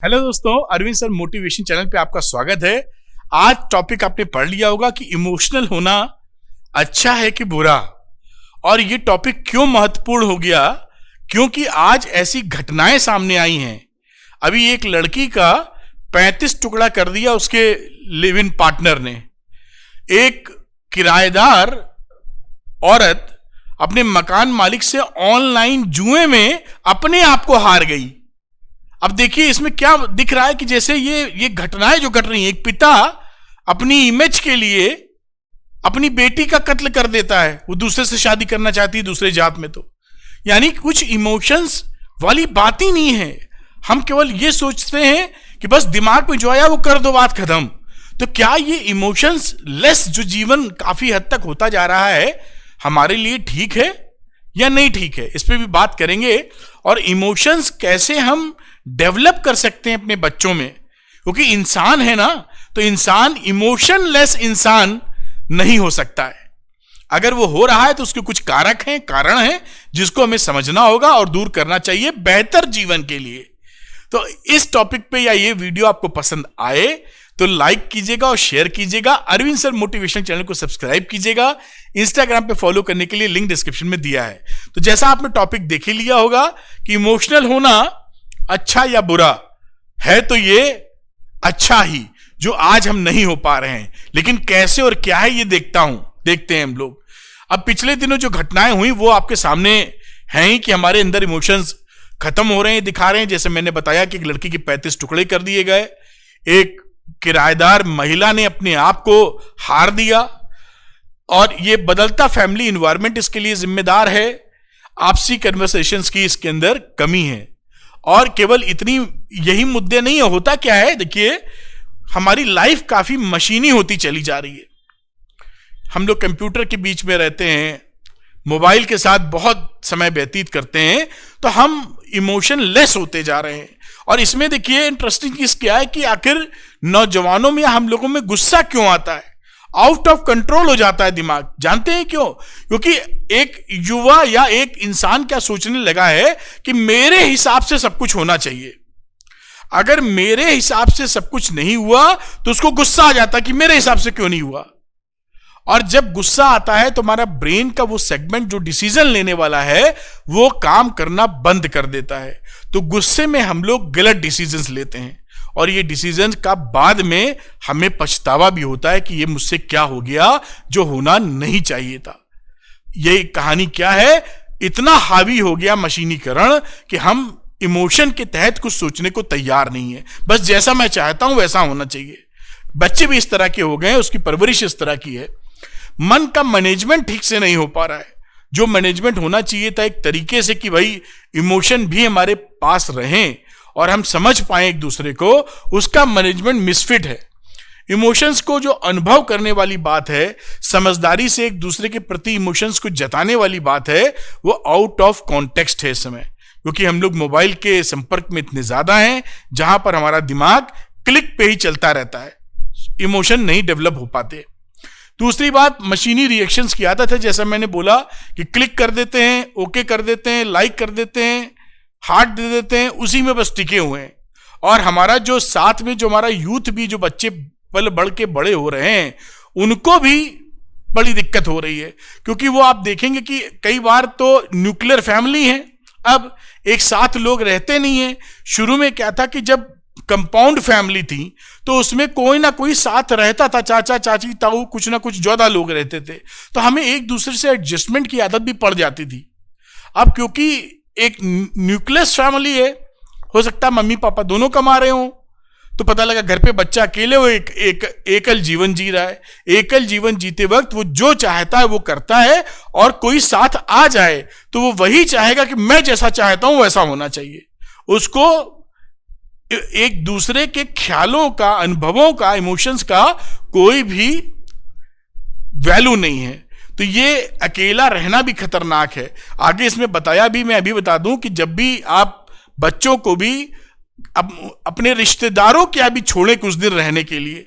Hello दोस्तों, Arvind sir motivation channel पे आपका स्वागत है। आज टॉपिक आपने पढ़ लिया होगा कि इमोशनल होना अच्छा है कि बुरा। और ये टॉपिक क्यों महत्वपूर्ण हो गया, क्योंकि आज ऐसी घटनाएं सामने आई हैं। अभी एक लड़की का 35 टुकड़ा कर दिया उसके लिव इन पार्टनर ने। एक किराएदार औरत अपने मकान मालिक से ऑनलाइन जुए में अपने आप को हार गई। अब देखिए इसमें क्या दिख रहा है कि जैसे ये घटनाएं जो घट रही हैं, एक पिता अपनी इमेज के लिए अपनी बेटी का कत्ल कर देता है। वो दूसरे से शादी करना चाहती है, दूसरे जात में। तो यानी कुछ इमोशंस वाली बात ही नहीं है। हम केवल ये सोचते हैं कि बस दिमाग में जो आया वो कर दो, बात खत्म। तो क्या ये इमोशंस लेस जो जीवन काफी हद तक होता जा रहा है हमारे लिए ठीक है या नहीं ठीक है, इस पे भी बात करेंगे। और इमोशंस कैसे हम डेवलप कर सकते हैं अपने बच्चों में, क्योंकि इंसान है ना, तो इंसान इमोशनलेस इंसान नहीं हो सकता है। अगर वो हो रहा है तो उसके कुछ कारक हैं, कारण हैं, जिसको हमें समझना होगा और दूर करना चाहिए बेहतर जीवन के लिए। तो इस टॉपिक पे या ये वीडियो आपको पसंद आए तो लाइक कीजिएगा और शेयर कीजिएगा। अरविंद सर मोटिवेशन चैनल को सब्सक्राइब कीजिएगा। इंस्टाग्राम पे फॉलो करने के लिए लिंक डिस्क्रिप्शन में दिया है। तो जैसा आपने टॉपिक देख ही लिया होगा कि इमोशनल होना अच्छा या बुरा है, तो ये अच्छा ही, जो आज हम नहीं हो पा रहे हैं। लेकिन कैसे और क्या है ये देखते हैं हम लोग। अब पिछले दिनों जो घटनाएं हुई वो आपके सामने हैं ही कि हमारे अंदर इमोशंस खत्म हो रहे हैं, दिखा रहे हैं। जैसे मैंने बताया कि एक लड़की के 35 टुकड़े कर दिए गए, एक किराएदार महिला ने अपने आप को हार दिया, और ये बदलता फैमिली इन्वायरमेंट इसके लिए जिम्मेदार है। आपसी कन्वर्सेशंस की इसके अंदर कमी है। और केवल इतनी यही मुद्दे नहीं होता क्या है, देखिए हमारी लाइफ काफी मशीनी होती चली जा रही है। हम लोग कंप्यूटर के बीच में रहते हैं, मोबाइल के साथ बहुत समय व्यतीत करते हैं, तो हम इमोशन लेस होते जा रहे हैं। और इसमें देखिए इंटरेस्टिंग चीज क्या है कि आखिर नौजवानों में हम लोगों में गुस्सा क्यों आता है, आउट ऑफ कंट्रोल हो जाता है दिमाग। जानते हैं क्यों? क्योंकि एक युवा या एक इंसान क्या सोचने लगा है कि मेरे हिसाब से सब कुछ होना चाहिए। अगर मेरे हिसाब से सब कुछ नहीं हुआ तो उसको गुस्सा आ जाता कि मेरे हिसाब से क्यों नहीं हुआ। और जब गुस्सा आता है तो हमारा ब्रेन का वो सेगमेंट जो डिसीजन लेने वाला है वो काम करना बंद कर देता है। तो गुस्से में हम लोग गलत डिसीजंस लेते हैं, और ये डिसीजन का बाद में हमें पछतावा भी होता है कि ये मुझसे क्या हो गया जो होना नहीं चाहिए था। ये कहानी क्या है, इतना हावी हो गया मशीनीकरण कि हम इमोशन के तहत कुछ सोचने को तैयार नहीं है। बस जैसा मैं चाहता हूं वैसा होना चाहिए। बच्चे भी इस तरह के हो गए हैं, उसकी परवरिश इस तरह की है। मन का मैनेजमेंट ठीक से नहीं हो पा रहा है। जो मैनेजमेंट होना चाहिए था एक तरीके से कि भाई इमोशन भी हमारे पास रहें और हम समझ पाए एक दूसरे को, उसका मैनेजमेंट मिसफिट है। इमोशंस को जो अनुभव करने वाली बात है, समझदारी से एक दूसरे के प्रति इमोशंस को जताने वाली बात है, वो आउट ऑफ कॉन्टेक्स्ट है इस समय। क्योंकि हम लोग मोबाइल के संपर्क में इतने ज्यादा हैं जहां पर हमारा दिमाग क्लिक पे ही चलता रहता है, इमोशन नहीं डेवलप हो पाते। दूसरी बात, मशीनी रिएक्शंस की आदत है। जैसा मैंने बोला कि क्लिक कर देते हैं, ओके कर देते हैं, लाइक कर देते हैं, हार्ट दे देते हैं, उसी में बस टिके हुए हैं। और हमारा जो साथ में जो हमारा यूथ भी, जो बच्चे पल बढ़ के बड़े हो रहे हैं, उनको भी बड़ी दिक्कत हो रही है। क्योंकि वो आप देखेंगे कि कई बार तो न्यूक्लियर फैमिली है, अब एक साथ लोग रहते नहीं है। शुरू में क्या था कि जब कंपाउंड फैमिली थी तो उसमें कोई ना कोई साथ रहता था, चाचा चाची ताऊ, कुछ ना कुछ ज्यादा लोग रहते थे, तो हमें एक दूसरे से एडजस्टमेंट की आदत भी पड़ जाती थी। अब क्योंकि एक न्यूक्लियस फैमिली है, हो सकता है मम्मी पापा दोनों कमा रहे हो, तो पता लगा घर पे बच्चा अकेले वो एकल जीवन जी रहा है। एकल जीवन जीते वक्त वो जो चाहता है वो करता है, और कोई साथ आ जाए तो वो वही चाहेगा कि मैं जैसा चाहता हूं वैसा होना चाहिए। उसको एक दूसरे के ख्यालों का, अनुभवों का, इमोशंस का कोई भी वैल्यू नहीं है। तो ये अकेला रहना भी खतरनाक है। आगे इसमें बताया भी, मैं अभी बता दूं कि जब भी आप बच्चों को भी अपने रिश्तेदारों के यहाँ भी छोड़े कुछ दिन रहने के लिए,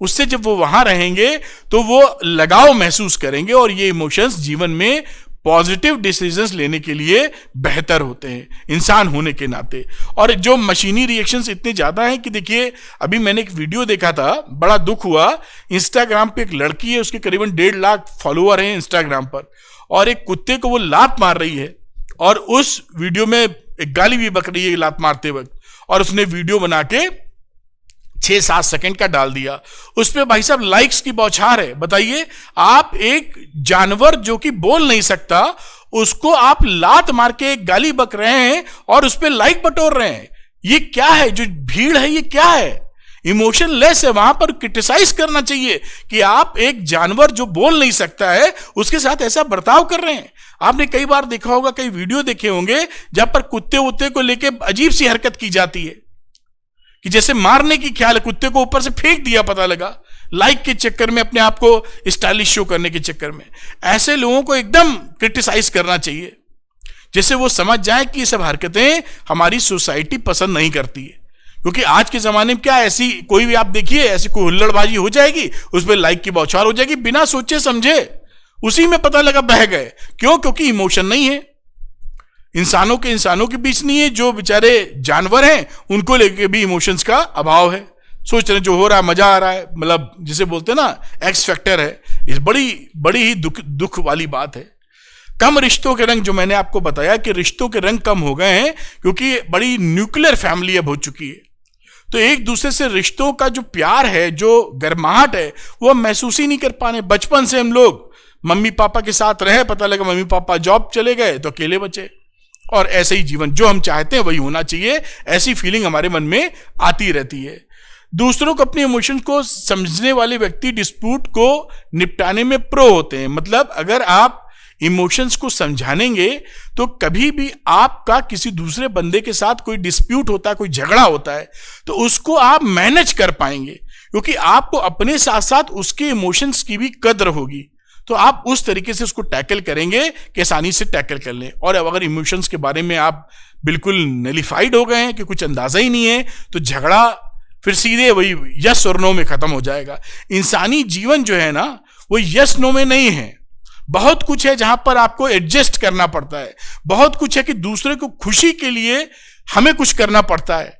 उससे जब वो वहां रहेंगे तो वो लगाव महसूस करेंगे, और ये इमोशंस जीवन में पॉजिटिव डिसीजंस लेने के लिए बेहतर होते हैं इंसान होने के नाते। और जो मशीनी रिएक्शंस इतने ज्यादा हैं कि देखिए, अभी मैंने एक वीडियो देखा था, बड़ा दुख हुआ। इंस्टाग्राम पे एक लड़की है, उसके करीबन 1.5 लाख फॉलोअर हैं इंस्टाग्राम पर, और एक कुत्ते को वो लात मार रही है, और उस वीडियो में एक गाली भी बक रही है लात मारते वक्त, और उसने वीडियो बना के 6-7 सेकंड का डाल दिया। उस पे भाई साहब लाइक्स की बौछार है। बताइए, आप एक जानवर जो कि बोल नहीं सकता, उसको आप लात मार के एक गाली बक रहे हैं और उस पे लाइक बटोर रहे हैं। ये क्या है? जो भीड़ है ये क्या है? इमोशन लेस है। वहां पर क्रिटिसाइज करना चाहिए कि आप एक जानवर जो बोल नहीं सकता है उसके साथ ऐसा बर्ताव कर रहे हैं। आपने कई बार देखा होगा, कई वीडियो देखे होंगे जहां पर कुत्ते उत्ते को लेके अजीब सी हरकत की जाती है कि जैसे मारने की ख्याल है, कुत्ते को ऊपर से फेंक दिया, पता लगा, लाइक के चक्कर में, अपने आप को स्टाइलिश शो करने के चक्कर में। ऐसे लोगों को एकदम क्रिटिसाइज करना चाहिए, जैसे वो समझ जाए कि ये सब हरकतें हमारी सोसाइटी पसंद नहीं करती है। क्योंकि आज के जमाने में क्या, ऐसी कोई भी आप देखिए, ऐसी कोई हुल्लड़बाजी हो जाएगी, उस पर लाइक की बौछार हो जाएगी, बिना सोचे समझे, उसी में पता लगा बह गए। क्यों? क्योंकि इमोशन नहीं है, इंसानों के बीच नहीं है। जो बेचारे जानवर हैं उनको लेके भी इमोशंस का अभाव है। सोच रहे जो हो रहा है मजा आ रहा है, मतलब जिसे बोलते हैं ना एक्स फैक्टर है। इस बड़ी ही दुख वाली बात है। कम रिश्तों के रंग, जो मैंने आपको बताया कि रिश्तों के रंग कम हो गए हैं क्योंकि बड़ी न्यूक्लियर फैमिली अब हो चुकी है। तो एक दूसरे से रिश्तों का जो प्यार है, जो गर्माहट है, वो हम महसूस ही नहीं कर पाने। बचपन से हम लोग मम्मी पापा के साथ रहे, पता लगा मम्मी पापा जॉब चले गए तो अकेले बचे, और ऐसे ही जीवन जो हम चाहते हैं वही होना चाहिए, ऐसी फीलिंग हमारे मन में आती रहती है। दूसरों को, अपने इमोशन को समझने वाले व्यक्ति डिस्प्यूट को निपटाने में प्रो होते हैं। मतलब अगर आप इमोशंस को समझानेंगे तो कभी भी आपका किसी दूसरे बंदे के साथ कोई डिस्प्यूट होता है, कोई झगड़ा होता है, तो उसको आप मैनेज कर पाएंगे, क्योंकि आपको अपने साथ साथ उसके इमोशंस की भी कद्र होगी। तो आप उस तरीके से उसको टैकल करेंगे कि आसानी से टैकल कर लें। और अब अगर इमोशंस के बारे में आप बिल्कुल नलिफाइड हो गए हैं कि कुछ अंदाजा ही नहीं है, तो झगड़ा फिर सीधे वही यस और नो में खत्म हो जाएगा। इंसानी जीवन जो है ना, वो यस नो में नहीं है। बहुत कुछ है जहां पर आपको एडजस्ट करना पड़ता है, बहुत कुछ है कि दूसरे को खुशी के लिए हमें कुछ करना पड़ता है,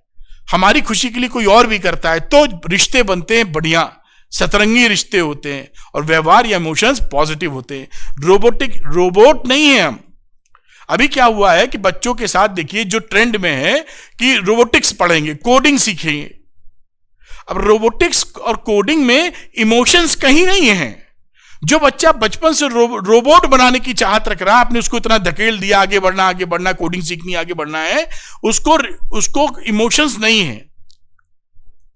हमारी खुशी के लिए कोई और भी करता है, तो रिश्ते बनते हैं बढ़िया, सतरंगी रिश्ते होते हैं, और व्यवहार या इमोशंस पॉजिटिव होते हैं। रोबोट नहीं है हम। अभी क्या हुआ है कि बच्चों के साथ देखिए जो ट्रेंड में है कि रोबोटिक्स पढ़ेंगे, कोडिंग सीखेंगे। अब रोबोटिक्स और कोडिंग में इमोशंस कहीं नहीं है। जो बच्चा बचपन से रोबोट बनाने की चाहत रख रहा है, आपने उसको इतना धकेल दिया आगे बढ़ना, कोडिंग सीखनी, आगे बढ़ना है, उसको इमोशंस नहीं है।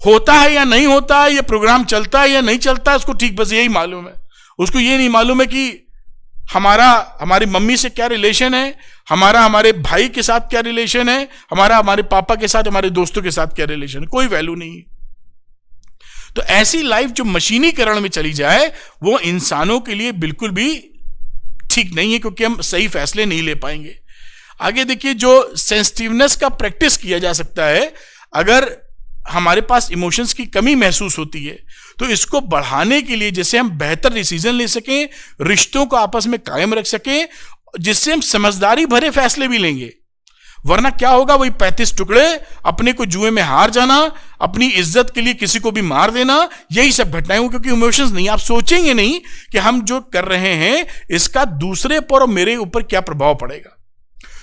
होता है या नहीं होता है, ये प्रोग्राम चलता है या नहीं चलता है, उसको ठीक बस यही मालूम है। उसको ये नहीं मालूम है कि हमारी मम्मी से क्या रिलेशन है, हमारे भाई के साथ क्या रिलेशन है, हमारे पापा के साथ, हमारे दोस्तों के साथ क्या रिलेशन है, कोई वैल्यू नहीं है। तो ऐसी लाइफ जो मशीनीकरण में चली जाए, वो इंसानों के लिए बिल्कुल भी ठीक नहीं है, क्योंकि हम सही फैसले नहीं ले पाएंगे। आगे देखिए, जो सेंसिटिवनेस का प्रैक्टिस किया जा सकता है, अगर हमारे पास इमोशंस की कमी महसूस होती है, तो इसको बढ़ाने के लिए जैसे हम बेहतर डिसीजन ले सकें, रिश्तों को आपस में कायम रख सकें, जिससे हम समझदारी भरे फैसले भी लेंगे। वरना क्या होगा, वही 35 टुकड़े, अपने को जुए में हार जाना, अपनी इज्जत के लिए किसी को भी मार देना, यही सब घटनाएं हो, क्योंकि इमोशंस नहीं। आप सोचेंगे नहीं कि हम जो कर रहे हैं इसका दूसरे पर और मेरे ऊपर क्या प्रभाव पड़ेगा।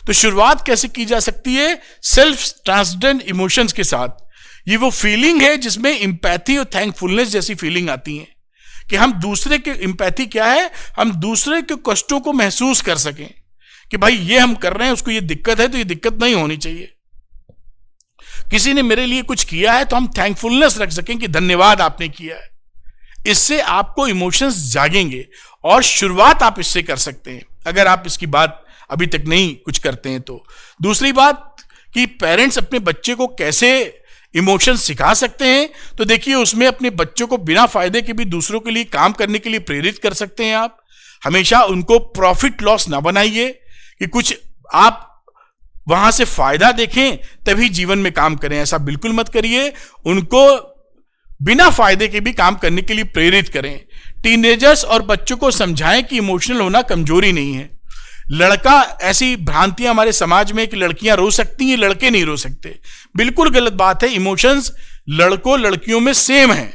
तो शुरुआत कैसे की जा सकती है? सेल्फ ट्रांसडेंट इमोशंस के साथ। ये वो फीलिंग है जिसमें इंपैथी और थैंकफुलनेस जैसी फीलिंग आती है, कि हम दूसरे के, इंपैथी क्या है, हम दूसरे के कष्टों को महसूस कर सकें कि भाई ये हम कर रहे हैं, उसको ये दिक्कत है, तो ये दिक्कत नहीं होनी चाहिए। किसी ने मेरे लिए कुछ किया है तो हम थैंकफुलनेस रख सकें कि धन्यवाद आपने किया है। इससे आपको इमोशंस जागेंगे, और शुरुआत आप इससे कर सकते हैं अगर आप इसकी बात अभी तक नहीं कुछ करते हैं तो। दूसरी बात कि पेरेंट्स अपने बच्चे को कैसे इमोशन सिखा सकते हैं, तो देखिए उसमें अपने बच्चों को बिना फायदे के भी दूसरों के लिए काम करने के लिए प्रेरित कर सकते हैं। आप हमेशा उनको प्रॉफिट लॉस ना बनाइए कि कुछ आप वहां से फायदा देखें तभी जीवन में काम करें, ऐसा बिल्कुल मत करिए। उनको बिना फायदे के भी काम करने के लिए प्रेरित करें। टीनेजर्स और बच्चों को समझाएं कि इमोशनल होना कमजोरी नहीं है। लड़का, ऐसी भ्रांतियां हमारे समाज में कि लड़कियां रो सकती हैं, लड़के नहीं रो सकते। बिल्कुल गलत बात है। इमोशंस लड़कों लड़कियों में सेम है।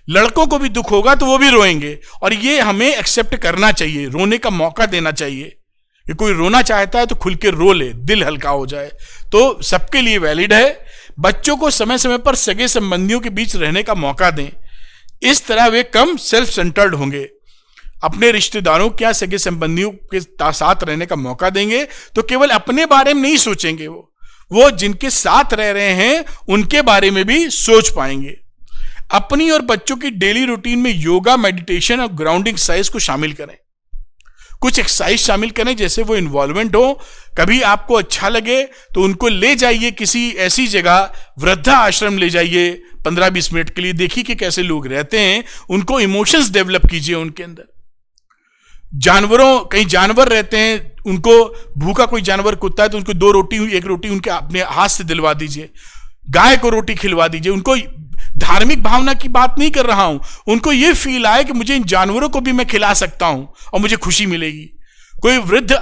लड़कों को भी दुख होगा तो वो भी रोएंगे, और ये हमें एक्सेप्ट करना चाहिए, रोने का मौका देना चाहिए। कि कोई रोना चाहता है तो खुल के रो ले, दिल हल्का हो जाए, तो सबके लिए वैलिड है। बच्चों को समय समय पर सगे संबंधियों के बीच रहने का मौका दें, इस तरह वे कम सेल्फ सेंटर्ड होंगे। अपने रिश्तेदारों क्या सगे संबंधियों के साथ रहने का मौका देंगे तो केवल अपने बारे में नहीं सोचेंगे, वो जिनके साथ रह रहे हैं उनके बारे में भी सोच पाएंगे। अपनी और बच्चों की डेली रूटीन में योगा, मेडिटेशन और ग्राउंडिंग एक्सरसाइज को शामिल करें। कुछ एक्सरसाइज शामिल करें जैसे वो इन्वॉल्वमेंट हो। कभी आपको अच्छा लगे तो उनको ले जाइए किसी ऐसी जगह, वृद्धा आश्रम ले जाइए 15-20 मिनट के लिए, देखिए कि कैसे लोग रहते हैं, उनको इमोशंस डेवलप कीजिए उनके अंदर। कई जानवर रहते हैं, उनको भूखा कोई जानवर, कुत्ता है तो उनको 2 रोटी, 1 रोटी उनके अपने हाथ से दिलवा दीजिए। गाय को रोटी खिलवा दीजिए। उनको धार्मिक भावना की बात नहीं कर रहा हूं, उनको यह फील आए कि मुझे इन जानवरों को भी मैं खिला सकता हूं और मुझे खुशी मिलेगी। कोई वृद्ध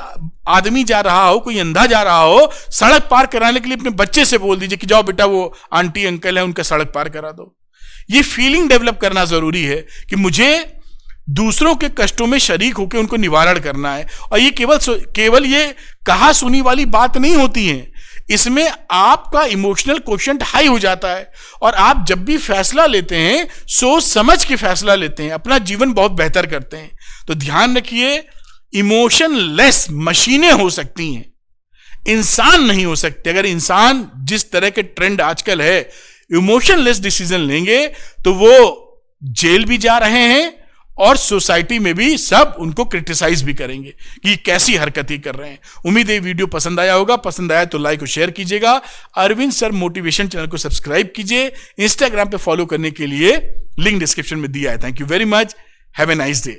आदमी जा रहा हो, कोई अंधा जा रहा हो, सड़क पार कराने के लिए अपने बच्चे से बोल दीजिए कि जाओ बेटा, वो आंटी अंकल है, उनका सड़क पार करा दो। ये फीलिंग डेवलप करना जरूरी है कि मुझे दूसरों के कष्टों में शरीक होकर उनको निवारण करना है। और ये केवल ये कहा सुनी वाली बात नहीं होती है, इसमें आपका इमोशनल कोशेंट हाई हो जाता है, और आप जब भी फैसला लेते हैं सोच समझ के फैसला लेते हैं, अपना जीवन बहुत बेहतर करते हैं। तो ध्यान रखिए, इमोशनलेस मशीनें हो सकती हैं, इंसान नहीं हो सकते। अगर इंसान जिस तरह के ट्रेंड आजकल है, इमोशनलेस डिसीजन लेंगे तो वो जेल भी जा रहे हैं और सोसाइटी में भी सब उनको क्रिटिसाइज भी करेंगे कि कैसी हरकत ही कर रहे हैं। उम्मीद है वीडियो पसंद आया होगा। पसंद आया तो लाइक और शेयर कीजिएगा। अरविंद सर मोटिवेशन चैनल को सब्सक्राइब कीजिए। इंस्टाग्राम पे फॉलो करने के लिए लिंक डिस्क्रिप्शन में दिया है। Thank you very much. Have a nice day.